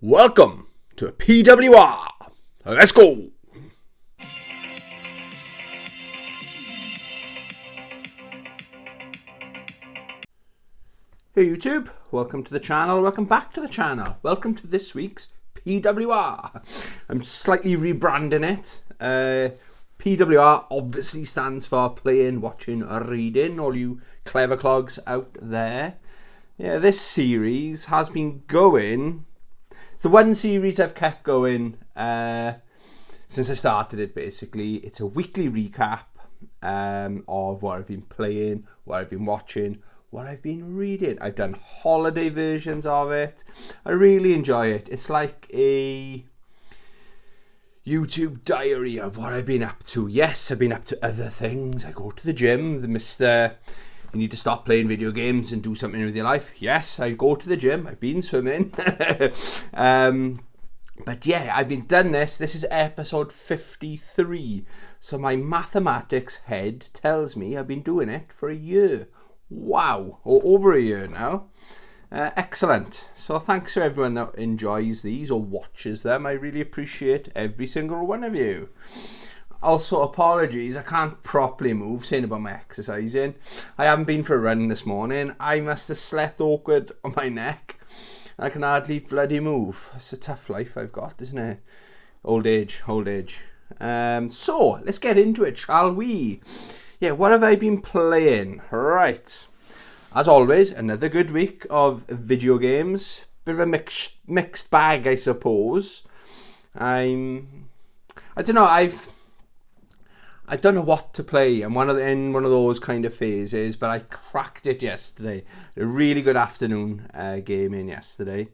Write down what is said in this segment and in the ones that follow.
Welcome to PWR. Let's go. Hey YouTube, welcome to the channel, welcome back to the channel, welcome to this week's PWR. I'm slightly rebranding it. PWR obviously stands for playing, watching, or reading, all you clever clogs out there. Yeah, this series has been going, it's the one series I've kept going since I started it basically. It's a weekly recap of what I've been playing, what I've been watching, what I've been reading. I've done holiday versions of it. I really enjoy it. It's like a YouTube diary of what I've been up to. Yes, I've been up to other things. I go to the gym. The Mr. You need to stop playing video games and do something with your life. Yes, I go to the gym. I've been swimming. But yeah, I've been done this. This is episode 53. So my mathematics head tells me I've been doing it for a year. Wow, or over a year now. Excellent. So thanks to everyone that enjoys these or watches them. I really appreciate every single one of you. Also, apologies, I can't properly move, saying about my exercising. I haven't been for a run this morning. I must have slept awkward on my neck. I can hardly bloody move. It's a tough life I've got, isn't it? Old age. So, let's get into it, shall we? Yeah, what have I been playing? Right. As always, another good week of video games. Bit of a mixed bag, I suppose. I don't know, I don't know what to play. I'm in one of those kind of phases, but I cracked it yesterday. A really good afternoon gaming yesterday.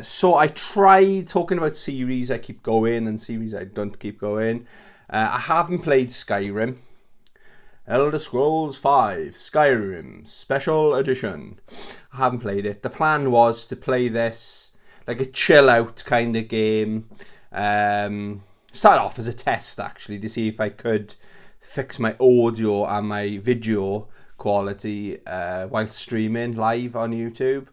So I tried talking about series I keep going and series I don't keep going. I haven't played Skyrim. Elder Scrolls V Skyrim Special Edition. I haven't played it. The plan was to play this like a chill out kind of game. Start off as a test actually to see if I could fix my audio and my video quality while streaming live on YouTube.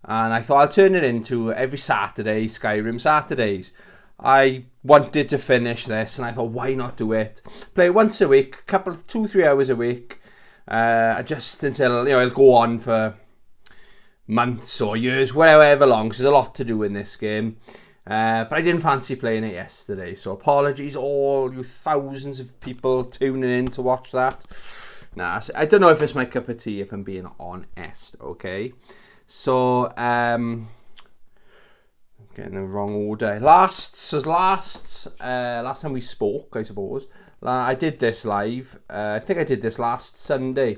And I thought I'll turn it into every Saturday, Skyrim Saturdays. I wanted to finish this and I thought, why not do it? Play it once a week, 2-3 hours a week, just until, it'll go on for months or years, whatever long, because there's a lot to do in this game. But I didn't fancy playing it yesterday, so apologies all you thousands of people tuning in to watch that. Nah, I don't know if it's my cup of tea, if I'm being honest, okay? So, getting the wrong order. Last time we spoke, I suppose, I did this live. I think I did this last Sunday.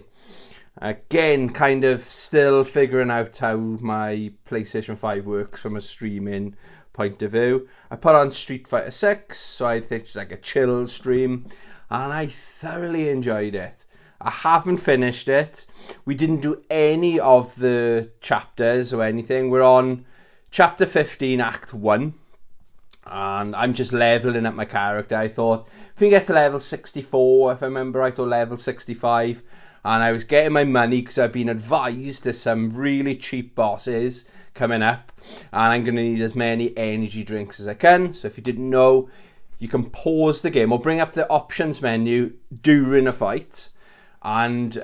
Again, kind of still figuring out how my PlayStation 5 works from a streaming point of view. I put on Street Fighter 6, so I think it's like a chill stream, and I thoroughly enjoyed it. I haven't finished it. We didn't do any of the chapters or anything. We're on Chapter 15, Act 1, and I'm just leveling up my character. I thought, if we get to level 64, if I remember right, or level 65, and I was getting my money because I've been advised there's some really cheap bosses coming up, and I'm going to need as many energy drinks as I can. So if you didn't know, you can pause the game or bring up the options menu during a fight and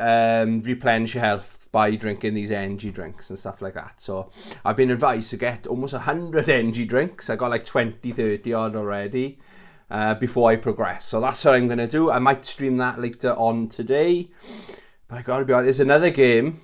replenish your health by drinking these energy drinks and stuff like that. So I've been advised to get almost 100 energy drinks. I got like 20-30 odd already before I progress. So that's what I'm going to do. I might stream that later on today. But I got to be honest, there's another game.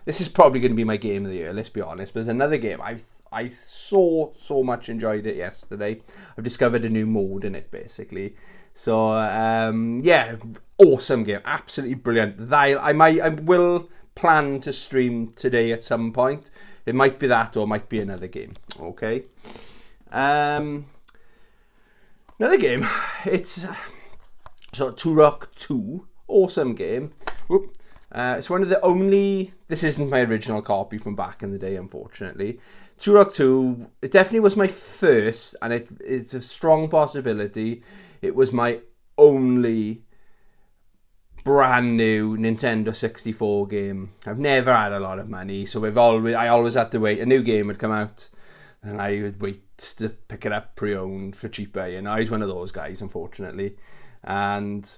This is probably going to be my game of the year, let's be honest. But there's another game. I so much enjoyed it yesterday. I've discovered a new mode in it, basically. So, yeah, awesome game. Absolutely brilliant. I will plan to stream today at some point. It might be that or it might be another game. Okay. Another game. It's Turok 2. Awesome game. Whoop. It's one of the only... This isn't my original copy from back in the day, unfortunately. Turok 2, it definitely was my first, and it's a strong possibility it was my only brand new Nintendo 64 game. I've never had a lot of money, so I always had to wait. A new game would come out and I would wait to pick it up pre-owned for cheaper. You know, I was one of those guys, unfortunately. And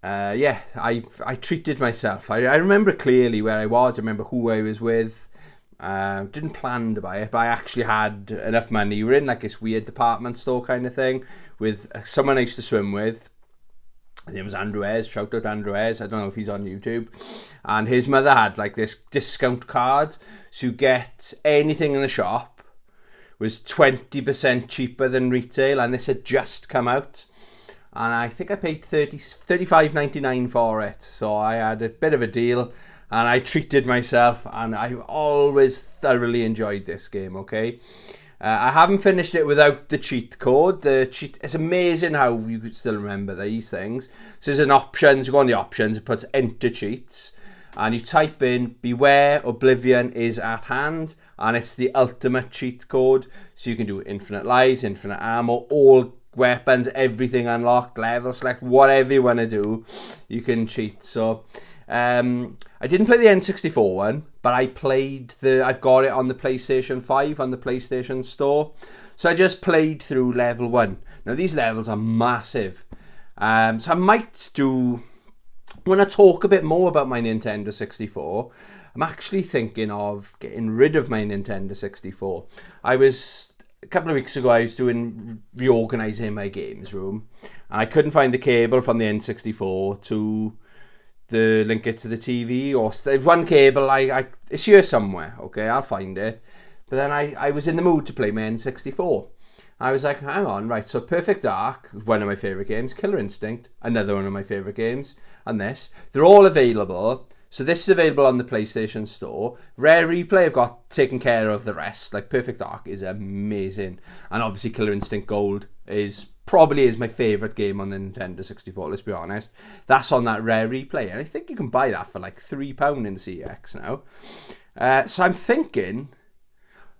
I treated myself. I remember clearly where I was. I remember who I was with. Didn't plan to buy it, but I actually had enough money. We were in like this weird department store kind of thing with someone I used to swim with. His name was Andrew Ayres. Shout out Andrew Ayres. I don't know if he's on YouTube. And his mother had like this discount card, so you get anything in the shop was 20% cheaper than retail, and this had just come out. And I think I paid $35.99 for it. So I had a bit of a deal, and I treated myself, and I've always thoroughly enjoyed this game, okay? I haven't finished it without the cheat code. It's amazing how you could still remember these things. So there's an options, you go on the options, it puts enter cheats, and you type in beware oblivion is at hand, and it's the ultimate cheat code. So you can do infinite lives, infinite ammo, all weapons, everything unlocked, level select, whatever you want to do, you can cheat. So I didn't play the N64 one, but I've got it on the PlayStation 5 on the PlayStation Store. So I just played through level 1. Now these levels are massive. So I might when I talk a bit more about my Nintendo 64, I'm actually thinking of getting rid of my Nintendo 64. A couple of weeks ago, I was reorganising my games room, and I couldn't find the cable from the N64 to link it to the TV, or one cable, it's here somewhere, okay, I'll find it. But then I was in the mood to play my N64. I was like, hang on, right, so Perfect Dark, one of my favourite games, Killer Instinct, another one of my favourite games, and this, they're all available. So this is available on the PlayStation Store. Rare Replay, I've got taken care of the rest. Like Perfect Dark is amazing. And obviously Killer Instinct Gold probably is my favourite game on the Nintendo 64, let's be honest. That's on that Rare Replay. And I think you can buy that for like £3 in CX now. So I'm thinking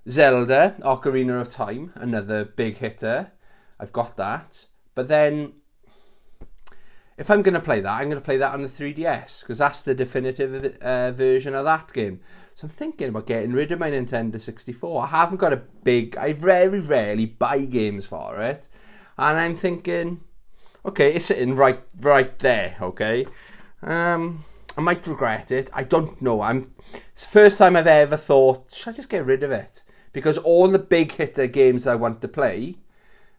Zelda, Ocarina of Time, another big hitter. I've got that. But then if I'm going to play that, I'm going to play that on the 3DS, because that's the definitive version of that game. So I'm thinking about getting rid of my Nintendo 64. I haven't got I very rarely buy games for it. And I'm thinking, okay, it's sitting right there, okay? I might regret it. I don't know. It's the first time I've ever thought, should I just get rid of it? Because all the big hitter games I want to play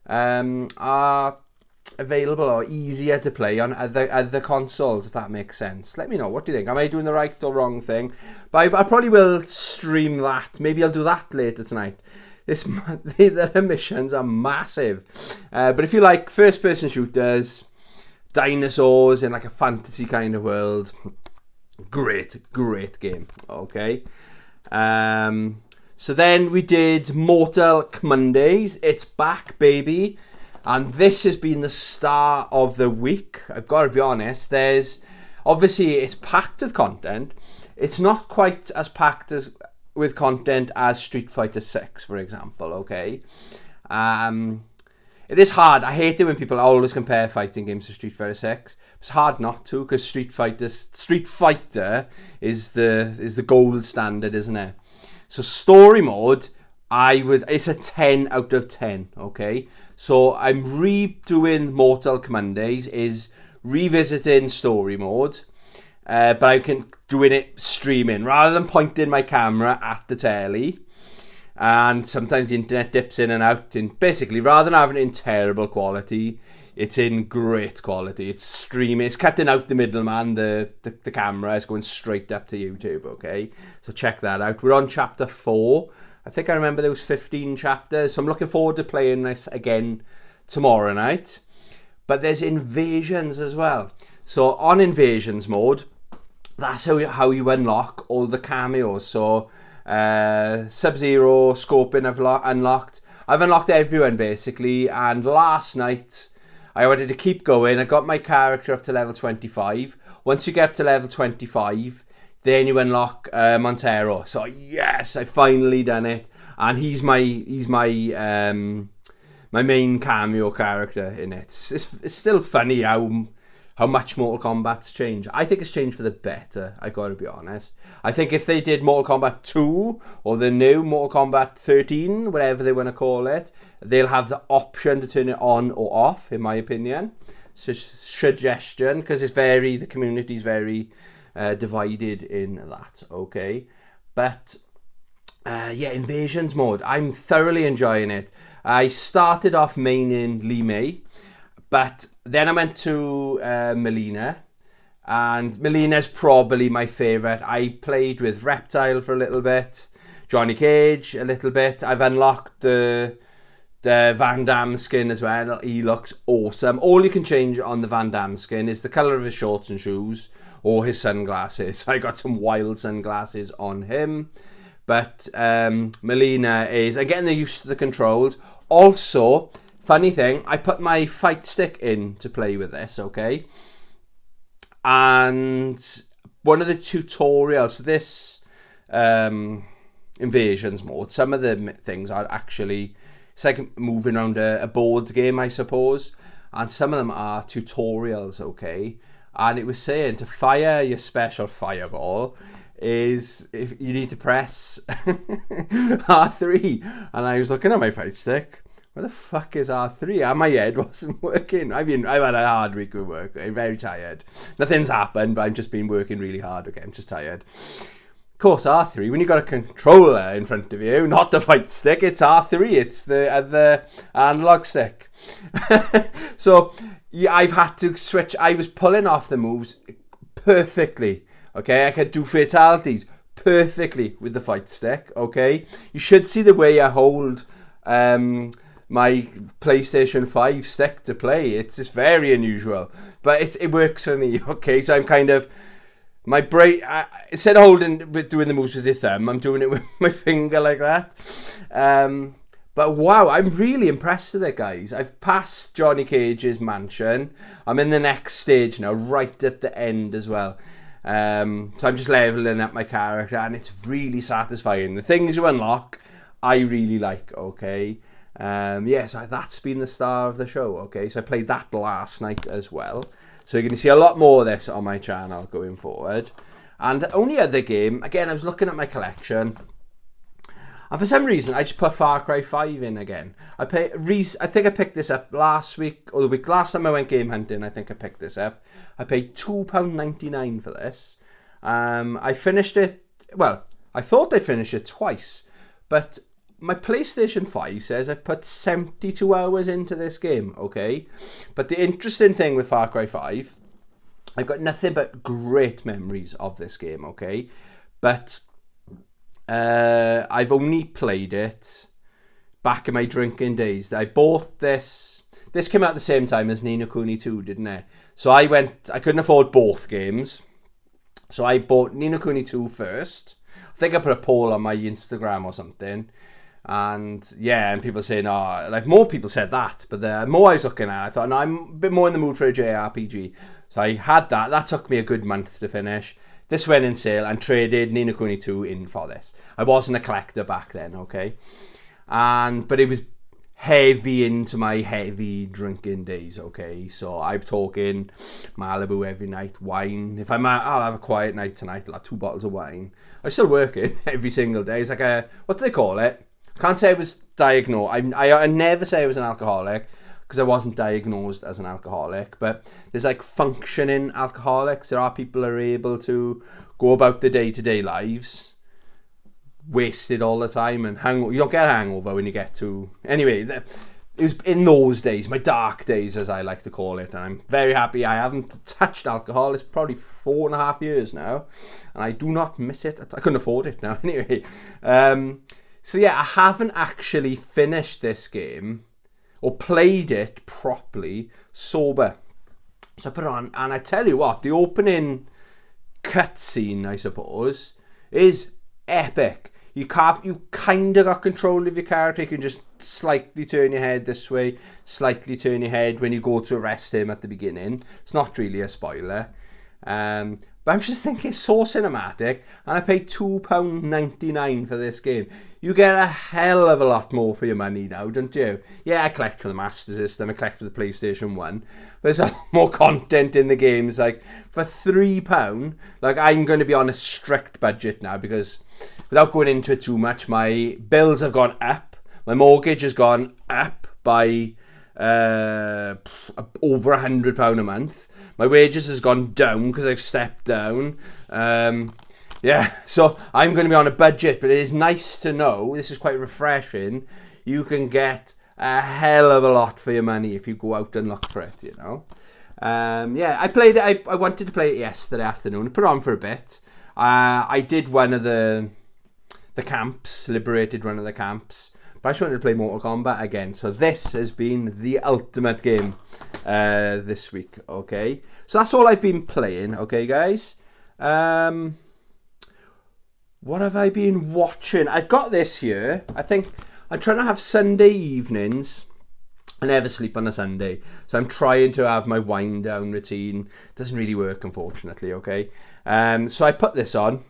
are available or easier to play on other consoles, if that makes sense. Let me know, what do you think? Am I doing the right or wrong thing? But I probably will stream that. Maybe I'll do that later tonight. The missions are massive. But if you like first-person shooters, dinosaurs in like a fantasy kind of world, great game, okay? So then we did Mortal Mondays. It's back, baby. And this has been the start of the week. I've got to be honest. Obviously, it's packed with content. It's not quite as packed with content as Street Fighter 6, for example, okay? It is hard. I hate it when people always compare fighting games to Street Fighter 6. It's hard not to, because Street Fighter is the gold standard, isn't it? So story mode, it's a 10 out of 10, okay? So I'm redoing Mortal Mondays, is revisiting story mode, but I can doing it streaming rather than pointing my camera at the telly. And sometimes the internet dips in and out. And basically, rather than having it in terrible quality, it's in great quality. It's streaming. It's cutting out the middleman. The camera is going straight up to YouTube. Okay, so check that out. We're on chapter 4. I think I remember there was 15 chapters, so I'm looking forward to playing this again tomorrow night. But there's invasions as well. So on invasions mode, that's how you unlock all the cameos. So Sub-Zero, Scorpion I've unlocked. I've unlocked everyone basically, and last night I wanted to keep going. I got my character up to level 25. Once you get up to level 25, then you unlock Montero. So yes, I finally done it, and he's my my main cameo character in it. It's still funny how how much Mortal Kombat's changed. I think it's changed for the better, I gotta be honest. I think if they did Mortal Kombat 2 or the new Mortal Kombat 13, whatever they want to call it, they'll have the option to turn it on or off, in my opinion. Suggestion, because the community's very divided in that, okay? But yeah, Invasions mode, I'm thoroughly enjoying it. I started off maining Li Mei, but then I went to Mileena, and Melina's probably my favourite. I played with Reptile for a little bit, Johnny Cage a little bit. I've unlocked the Van Damme skin as well. He looks awesome. All you can change on the Van Damme skin is the colour of his shorts and shoes or his sunglasses. I got some wild sunglasses on him. But Mileena is, I'm getting used to the controls. Also, funny thing, I put my fight stick in to play with this, okay? And one of the tutorials, this Invasions mode, some of the things are actually, it's like moving around a board game, I suppose. And some of them are tutorials, okay? And it was saying to fire your special fireball is if you need to press R3. And I was looking at my fight stick. Where the fuck is R3? And my head wasn't working. I mean, I've had a hard week of work. I'm very tired. Nothing's happened, but I've just been working really hard. Okay, I'm just tired. Of course, R3, when you've got a controller in front of you, not the fight stick, it's R3. It's the analog stick. So, yeah, I've had to switch. I was pulling off the moves perfectly. Okay, I could do fatalities perfectly with the fight stick. Okay, you should see the way I hold my PlayStation 5 stick to play. It's just very unusual, but it works for me. Okay, so I'm kind of, my brain, instead of doing the moves with your thumb, I'm doing it with my finger like that. But wow, I'm really impressed with it, guys. I've passed Johnny Cage's mansion. I'm in the next stage now, right at the end as well. So I'm just leveling up my character, and it's really satisfying. The things you unlock, I really like, okay? Yeah, so that's been the star of the show, okay? So I played that last night as well. So you're going to see a lot more of this on my channel going forward. And the only other game, again, I was looking at my collection, and for some reason, I just put Far Cry 5 in again. I think I picked this up last week, or the week last time I went game hunting, I think I picked this up. I paid £2.99 for this. I finished it, well, I thought I'd finish it twice, but my PlayStation 5 says I've put 72 hours into this game, okay? But the interesting thing with Far Cry 5, I've got nothing but great memories of this game, okay? But I've only played it back in my drinking days. I bought this came out at the same time as Ni no Kuni 2, didn't it? So I couldn't afford both games. So I bought Ni no Kuni 2 first. I think I put a poll on my Instagram or something. And yeah, and people saying, oh, like more people said that. But the more I was looking at it, I thought, no, I'm a bit more in the mood for a JRPG. So I had that. That took me a good month to finish. This went in sale and traded Ni no Kuni 2 in for this. I wasn't a collector back then, okay? But it was heavy into my heavy drinking days, okay? So I'm talking Malibu every night, wine. If I'll have a quiet night tonight, I'll have 2 bottles of wine. I'm still working every single day. It's like what do they call it? I can't say I was diagnosed. I never say I was an alcoholic, because I wasn't diagnosed as an alcoholic, but there's like functioning alcoholics. There are people that are able to go about their day-to-day lives wasted all the time and you don't get a hangover when you get to, anyway, it was in those days, my dark days as I like to call it, and I'm very happy I haven't touched alcohol. It's probably 4.5 years now, and I do not miss it. I couldn't afford it now anyway. So yeah, I haven't actually finished this game or played it properly sober. So I put it on, and I tell you what, the opening cutscene, I suppose, is epic. You kind of got control of your character. You can just slightly turn your head this way, slightly turn your head when you go to arrest him at the beginning. It's not really a spoiler. But But I'm just thinking, it's so cinematic, and I paid £2.99 for this game. You get a hell of a lot more for your money now, don't you? Yeah, I collect for the Master System, I collect for the PlayStation 1. There's a lot more content in the games. Like, for £3, like, I'm going to be on a strict budget now, because without going into it too much, my bills have gone up. My mortgage has gone up by over £100 a month. My wages has gone down because I've stepped down. Yeah, so I'm going to be on a budget, but it is nice to know, this is quite refreshing, you can get a hell of a lot for your money if you go out and look for it, you know. Yeah, I played it, I wanted to play it yesterday afternoon, I put it on for a bit. I did one of the camps, liberated one of the camps, but I just wanted to play Mortal Kombat again, so this has been the ultimate game this week, okay? So that's all I've been playing, okay guys? What have I been watching? I've got this here. I think I'm trying to have Sunday evenings. I never sleep on a Sunday. So I'm trying to have my wind down routine. Doesn't really work, unfortunately, okay? So I put this on.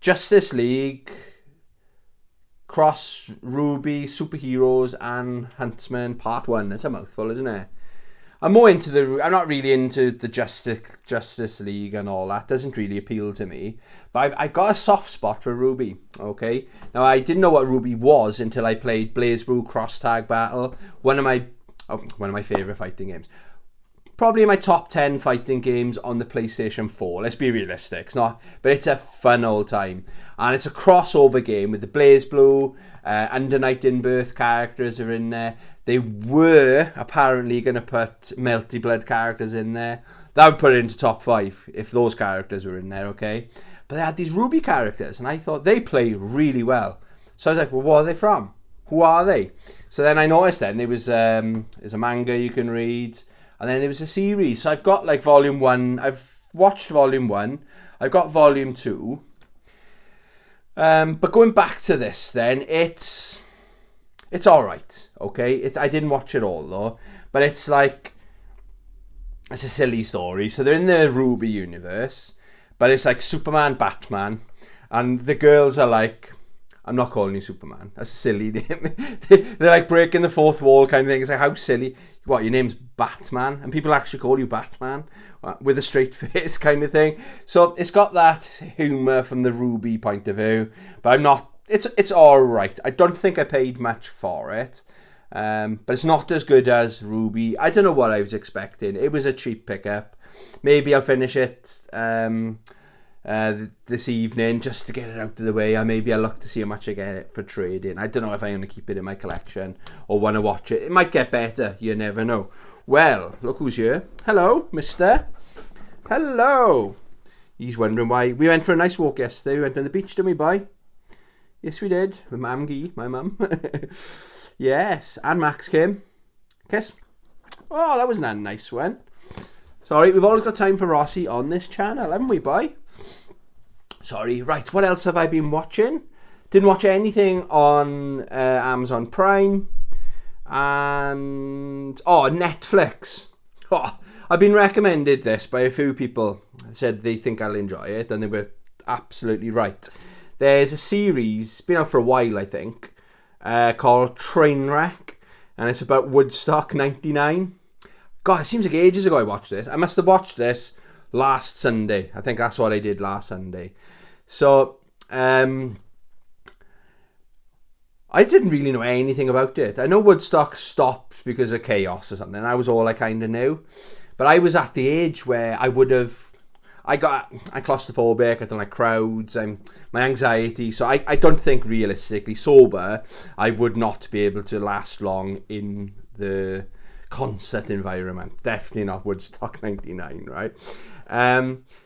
Justice League, Cross, Ruby, Superheroes and Huntsman Part 1. That's a mouthful, isn't it? I'm not really into the Justice League and all that. Doesn't really appeal to me. But I got a soft spot for Ruby, okay? Now, I didn't know what Ruby was until I played BlazBlue Cross Tag Battle. One of my favourite fighting games. Probably my top 10 fighting games on the PlayStation 4. Let's be realistic. It's not, but it's a fun old time. And it's a crossover game with the BlazBlue, Under Night in Birth characters are in there. They were apparently going to put Melty Blood characters in there. That would put it into top 5 if those characters were in there, okay? But they had these Ruby characters, and I thought they play really well. So I was like, well, what are they from? Who are they? So then I noticed then there was there's a manga you can read, and then there was a series. So I've got like volume 1. I've watched volume 1. I've got volume 2. But going back to this then, it's all right, okay? I didn't watch it all though, but it's a silly story. So they're in the Ruby universe, but it's like Superman, Batman, and the girls are like, I'm not calling you Superman. That's a silly name. They're like breaking the fourth wall kind of thing. It's like, how silly. What, your name's Batman? And people actually call you Batman with a straight face kind of thing. So it's got that humour from the Ruby point of view, but I'm not. It's all right. I don't think I paid much for it, but it's not as good as Ruby. I don't know what I was expecting. It was a cheap pickup. Maybe I'll finish it this evening just to get it out of the way. Or maybe I'll look to see how much I get it for trading. I don't know if I'm going to keep it in my collection or want to watch it. It might get better. You never know. Well, look who's here. Hello, mister. Hello. He's wondering why. We went for a nice walk yesterday. We went on the beach, didn't we, boy? Yes, we did. With Mam Gee, my mum. Yes, and Max came. Kiss. Oh, that was a nice one. Sorry, we've only got time for Rossi on this channel, haven't we, boy? Sorry. Right, what else have I been watching? Didn't watch anything on Amazon Prime. And... oh, Netflix. Oh, I've been recommended this by a few people. They said they think I'll enjoy it, and they were absolutely right. There's a series, been out for a while, I think, called Trainwreck, and it's about Woodstock 99. God, it seems like ages ago I watched this. I must have watched this last Sunday. I think that's what I did last Sunday. So, I didn't really know anything about it. I know Woodstock stopped because of chaos or something. That was all I kind of knew. But I was at the age where I'm claustrophobic, I don't like crowds, my anxiety, so I don't think realistically sober I would not be able to last long in the concert environment. Definitely not Woodstock 99, right?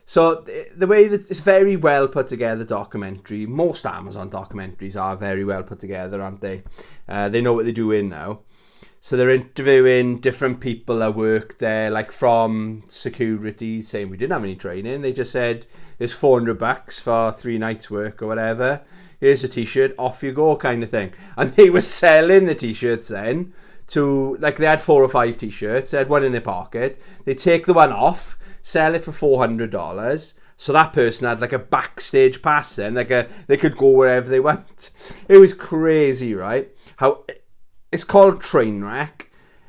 So the way that it's very well put together documentary. Most Amazon documentaries are very well put together, aren't they? They know what they're doing now. So they're interviewing different people that work there, like from security, saying we didn't have any training. They just said, it's $400 for 3 nights work or whatever. Here's a t-shirt, off you go kind of thing. And they were selling the t-shirts then to, like they had 4 or 5 t-shirts, they had one in their pocket. They take the one off, sell it for $400. So that person had like a backstage pass then, they could go wherever they want. It was crazy, right? How it's called Trainwreck.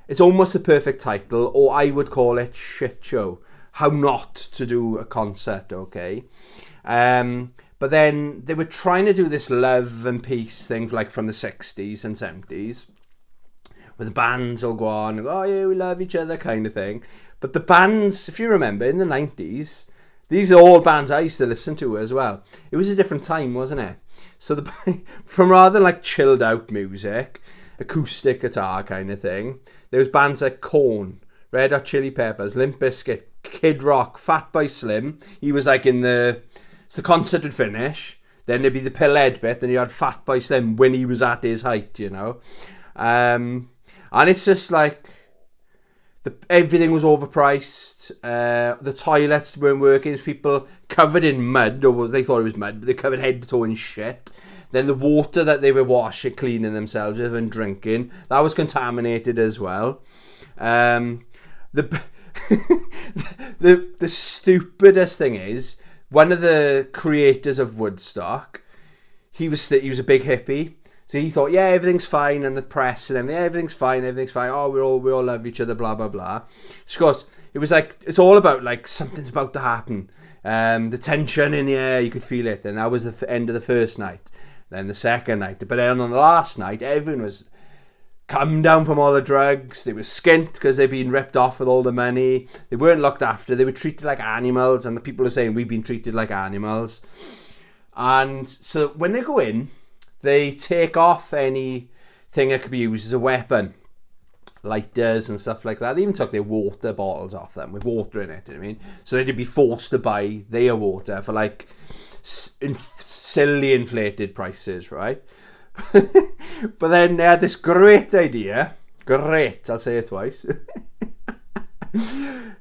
It's almost the perfect title, or I would call it Shit Show. How not to do a concert, okay? But then they were trying to do this love and peace thing like from the 60s and 70s. Where the bands all go on, oh yeah, we love each other kind of thing. But the bands, if you remember, in the 90s, these are all bands I used to listen to as well. It was a different time, wasn't it? So from rather like chilled out music, acoustic guitar kind of thing, there was bands like Korn, Red Hot Chili Peppers, Limp Bizkit, Kid Rock, Fatboy Slim. He was like the concert would finish, then there'd be the Pillhead bit, then you had Fatboy Slim when he was at his height, you know. And it's just like, everything was overpriced. The toilets weren't working. There's people covered in mud, or they thought it was mud, but they covered head to toe in shit. Then the water that they were washing, cleaning themselves with and drinking, that was contaminated as well. The stupidest thing is, one of the creators of Woodstock, he was a big hippie. So he thought, yeah, everything's fine, and the press and everything's fine. Oh, we all love each other, blah blah blah. Of course, it was like, it's all about like something's about to happen. The tension in the air, you could feel it. And that was the end of the first night. Then the second night, but then on the last night, everyone was come down from all the drugs. They were skint because they'd been ripped off with all the money. They weren't looked after. They were treated like animals, and the people are saying we've been treated like animals. And so when they go in, they take off anything that could be used as a weapon, lighters and stuff like that. They even took their water bottles off them with water in it. You know what I mean? So they'd be forced to buy their water for like silly inflated prices, right? But then they had this great idea, I'll say it twice, to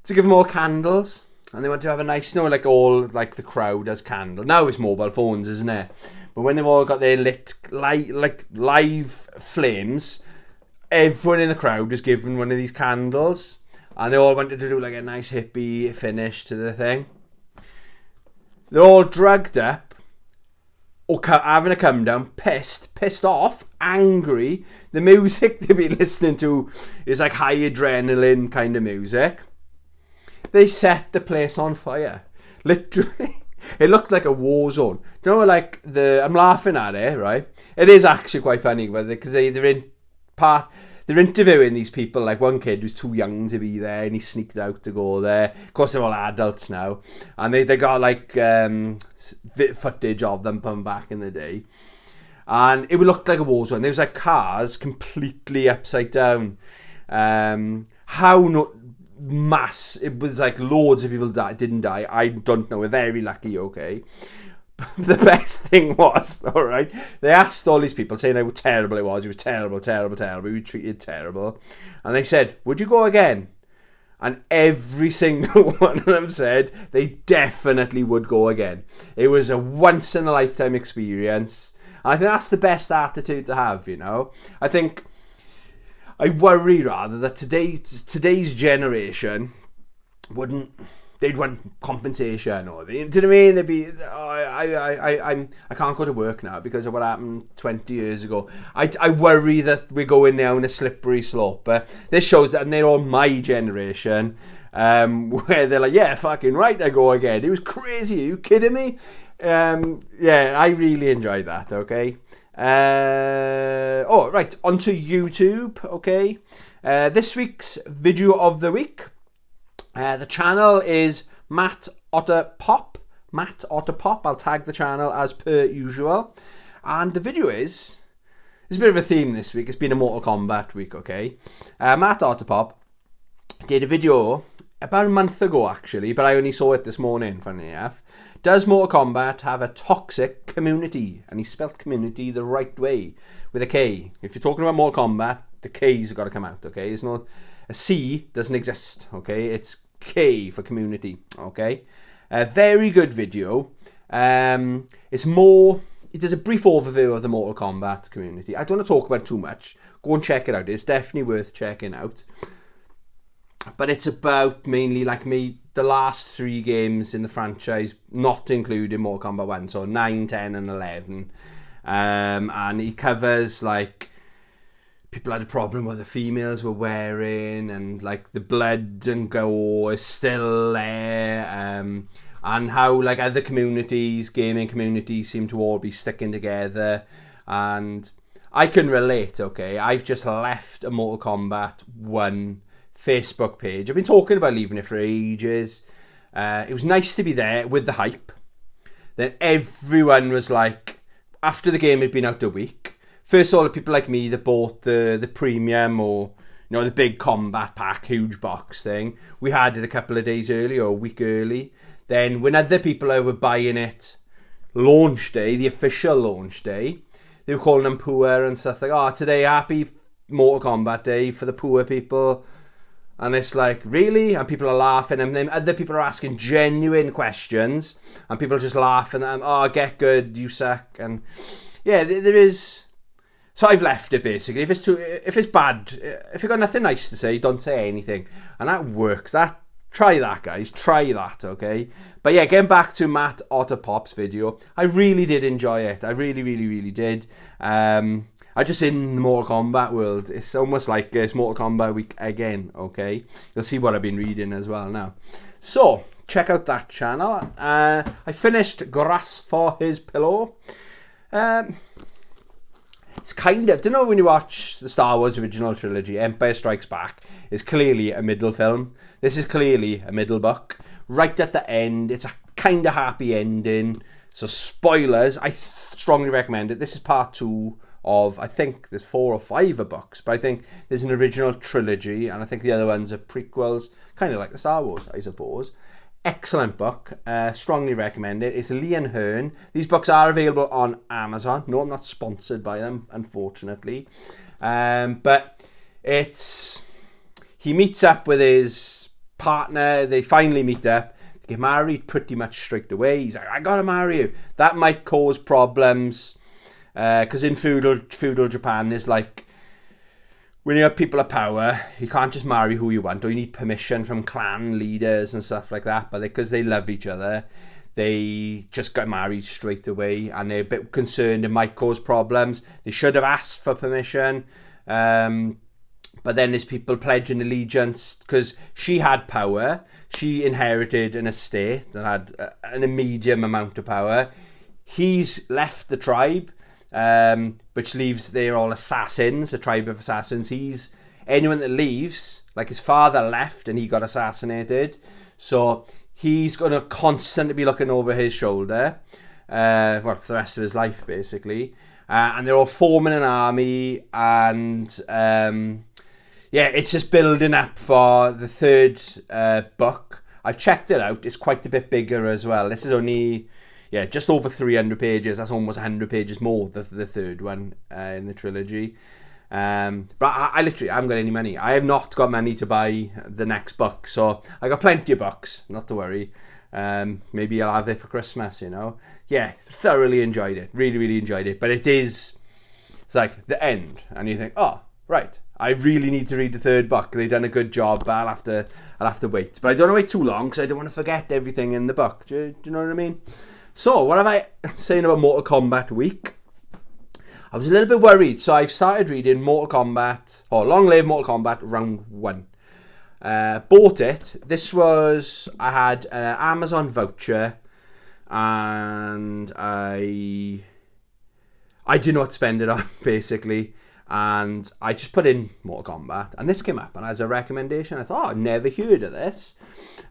give them all candles, and they wanted to have a nice, like all like the crowd has candles. Now it's mobile phones, isn't it? But when they've all got their lit like live flames, everyone in the crowd was given one of these candles, and they all wanted to do like a nice hippie finish to the thing. They're all drugged up, or having a come down, pissed off, angry. The music they've been listening to is like high adrenaline kind of music. They set the place on fire. Literally. It looked like a war zone. You know, like I'm laughing at it, right? It is actually quite funny, because they're interviewing these people. Like one kid who's too young to be there, and he sneaked out to go there. Of course, they're all adults now, and they got like footage of them from back in the day, and it would look like a war zone. There was like cars completely upside down. It was like loads of people didn't die. I don't know. We're very lucky, okay. But the best thing was, all right, they asked all these people saying how terrible it was. It was terrible. We were treated terrible, and they said, "Would you go again?" And every single one of them said they definitely would go again. It was a once in a lifetime experience. And I think that's the best attitude to have. You know, I worry rather that today's generation they'd want compensation, or do you know what I mean? They'd be, I can't go to work now because of what happened 20 years ago. I worry that we're going down a slippery slope. But this shows that, and they're all my generation, where they're like, yeah, fucking right, I go again. It was crazy. Are you kidding me? Yeah, I really enjoyed that. Okay. Right, onto YouTube, okay. This week's video of the week, the channel is Matt Otter Pop. I'll tag the channel as per usual, and the video is, there's a bit of a theme this week. It's been a Mortal Kombat week, okay. Matt Otter Pop did a video about a month ago actually, but I only saw it this morning, funny enough. Does Mortal Kombat have a toxic community? And he spelt community the right way, with a K. If you're talking about Mortal Kombat, the K's have got to come out, okay? It's not, a C doesn't exist, okay? It's K for community, okay? A very good video. It's more, it does a brief overview of the Mortal Kombat community. I don't want to talk about it too much. Go and check it out. It's definitely worth checking out. but it's about mainly like the last 3 games in the franchise, not including Mortal Kombat 1, so 9, 10 and 11. And he covers like people had a problem with the females were wearing, and like the blood and gore is still there, and how like other communities, gaming communities, seem to all be sticking together. And I can relate, okay? I've just left a Mortal Kombat 1 Facebook page. I've been talking about leaving it for ages. It was nice to be there with the hype. Then everyone was like, after the game had been out a week, first of all, the people like me that bought the premium, or the big combat pack, huge box thing, we had it a couple of days early or a week early. Then when other people were buying it launch day, the official launch day, they were calling them poor and stuff like, oh, today happy Mortal Kombat Day for the poor people. And it's like, really? And people are laughing, and then other people are asking genuine questions, and people are just laughing at them. Oh, get good, you suck. And yeah, there is. So I've left it basically. If it's bad, if you've got nothing nice to say, don't say anything, and that works. Try that, guys. Try that, okay? But yeah, getting back to Matt Otterpop's video, I really did enjoy it. I really, really, really did. I just in the Mortal Kombat world, it's almost like it's Mortal Kombat week again, okay? You'll see what I've been reading as well now. So, check out that channel. I finished Grass for His Pillow. It's kind of, don't know, when you watch the Star Wars original trilogy, Empire Strikes Back is clearly a middle film. This is clearly a middle book. Right at the end, it's a kind of happy ending. So spoilers, I strongly recommend it. This is part 2 of, I think there's 4 or 5 books, but I think there's an original trilogy, and I think the other ones are prequels, kind of like the Star Wars, I suppose. Excellent book, strongly recommend it. It's Lee and Hearn. These books are available on Amazon. No, I'm not sponsored by them, unfortunately. But he meets up with his partner, they finally meet up, they get married pretty much straight away. He's like, I gotta marry you. That might cause problems, because in feudal Japan, there's like, when you have people of power, you can't just marry who you want, or you need permission from clan leaders and stuff like that. But because they love each other, they just got married straight away, and they're a bit concerned it might cause problems. They should have asked for permission, but then there's people pledging allegiance, because she had power. She inherited an estate that had an medium amount of power. He's left the tribe, which leaves, they're all assassins, a tribe of assassins. Anyone that leaves, like his father left and he got assassinated, so he's going to constantly be looking over his shoulder, for the rest of his life, basically. And they're all forming an army, and yeah, it's just building up for the 3rd book. I've checked it out, it's quite a bit bigger as well. This is only, just over 300 pages. That's almost 100 pages more, the 3rd one in the trilogy. But I literally haven't got any money. I have not got money to buy the next book. So I got plenty of books, not to worry. Maybe I'll have it for Christmas, Yeah, thoroughly enjoyed it. Really, really enjoyed it. But it's like the end. And you think, oh, right, I really need to read the 3rd book. They've done a good job, but I'll have to wait. But I don't want to wait too long, because I don't want to forget everything in the book. Do you know what I mean? So, what am I saying about Mortal Kombat week? I was a little bit worried, so I've started reading Mortal Kombat, or Long Live Mortal Kombat Round 1. Bought it. I had an Amazon voucher, and I didn't know what to spend it on, basically. And I just put in Mortal Kombat, and this came up, and as a recommendation, I thought, I've never heard of this.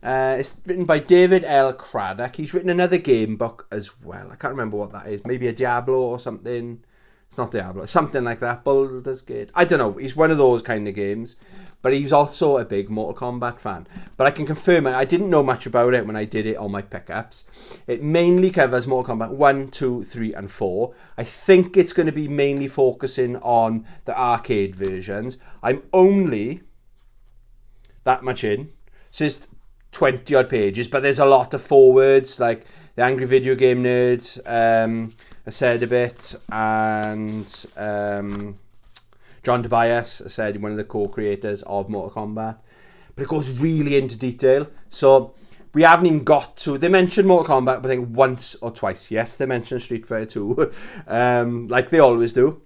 It's written by David L. Craddock. He's written another game book as well. I can't remember what that is. Maybe a Diablo or something. It's not Diablo. Something like that. Baldur's Gate. I don't know. He's one of those kind of games. But he's also a big Mortal Kombat fan. But I can confirm it. I didn't know much about it when I did it on my pickups. It mainly covers Mortal Kombat 1, 2, 3 and 4. I think it's going to be mainly focusing on the arcade versions. I'm only that much in. So it's 20 odd pages, but there's a lot of forwards, like the Angry Video Game Nerd said a bit, and John Tobias said, one of the co-creators of Mortal Kombat. but it goes really into detail. So we haven't even got to... They mentioned Mortal Kombat, but I think once or twice. Yes, they mentioned Street Fighter 2, like they always do.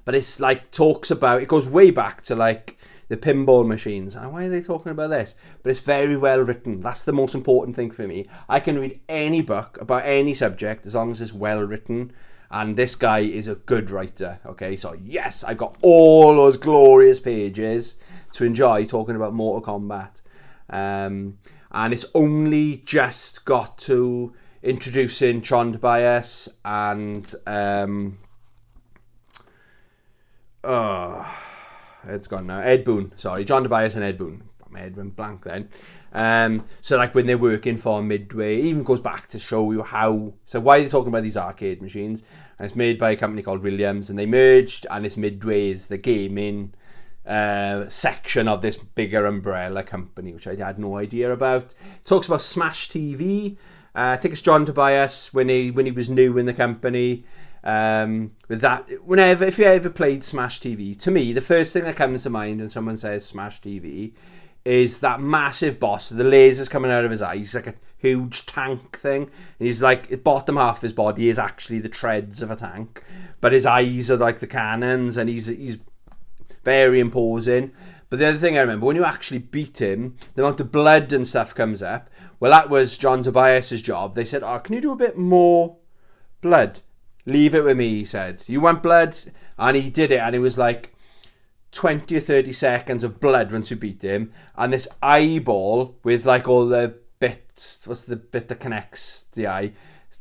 But it's like talks about... It goes way back to like the pinball machines. And why are they talking about this? But it's very well written. That's the most important thing for me. I can read any book about any subject as long as it's well written. And this guy is a good writer. Okay, so yes, I got all those glorious pages to enjoy talking about Mortal Kombat. And it's only just got to introducing John Tobias and it's gone now. Ed Boon, sorry, John Tobias and Ed Boon. My head went blank then. So like when they're working for Midway, it even goes back to show you how. So why are they talking about these arcade machines? And it's made by a company called Williams, and they merged, and it's Midway is the gaming section of this bigger umbrella company, which I had no idea about. It talks about Smash TV. I think it's John Tobias when he was new in the company. With that, if you ever played Smash TV, to me the first thing that comes to mind when someone says Smash TV is that massive boss, the lasers coming out of his eyes, like a huge tank thing. And he's like, the bottom half of his body is actually the treads of a tank, but his eyes are like the cannons, and he's very imposing. But the other thing I remember, when you actually beat him, the amount of blood and stuff comes up. Well, that was John Tobias's job. They said, oh, can you do a bit more blood? Leave it with me, he said. You want blood? And he did it, and it was like 20 or 30 seconds of blood once you beat him. And this eyeball with like all the bits, what's the bit that connects the eye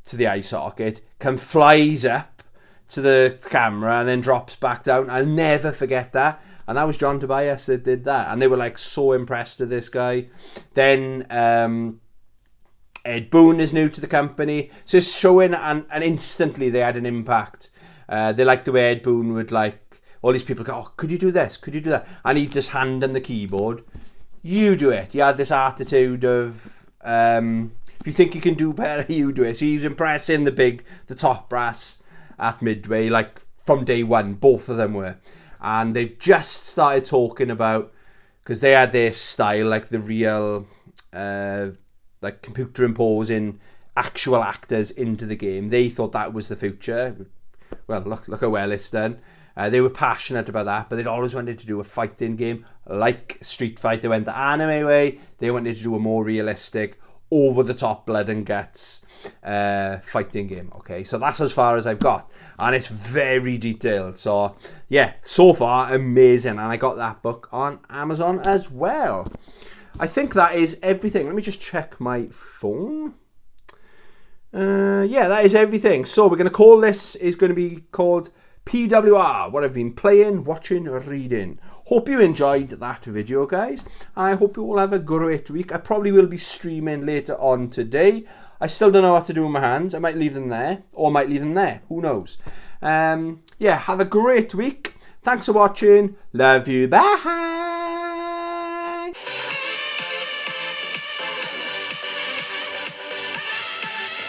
to the eye socket, flies up to the camera and then drops back down. I'll never forget that. And that was John Tobias that did that. And they were like so impressed with this guy. Then Ed Boon is new to the company. So it's showing, and instantly they had an impact. They liked the way Ed Boon would like, all these people go, oh, could you do this? Could you do that? And he'd just hand them the keyboard. You do it. He had this attitude of, if you think you can do better, you do it. So he was impressing the top brass at Midway, like from day one, both of them were. And they've just started talking about, because they had their style, like the real, like computer imposing actual actors into the game. They thought that was the future. Well, look how well it's done. They were passionate about that, but they'd always wanted to do a fighting game like Street Fighter went the anime way. They wanted to do a more realistic, over-the-top blood and guts fighting game. Okay, so that's as far as I've got, and it's very detailed. So yeah, so far amazing, and I got that book on Amazon as well. I think that is everything. Let me just check my phone. Yeah, that is everything. So we're going to call this, is going to be called PWR, what I've been playing, watching, reading. Hope you enjoyed that video, guys. I hope you all have a great week. I probably will be streaming later on today. I still don't know what to do with my hands. I might leave them there, or I might leave them there. Who knows? Yeah, have a great week. Thanks for watching. Love you. Bye.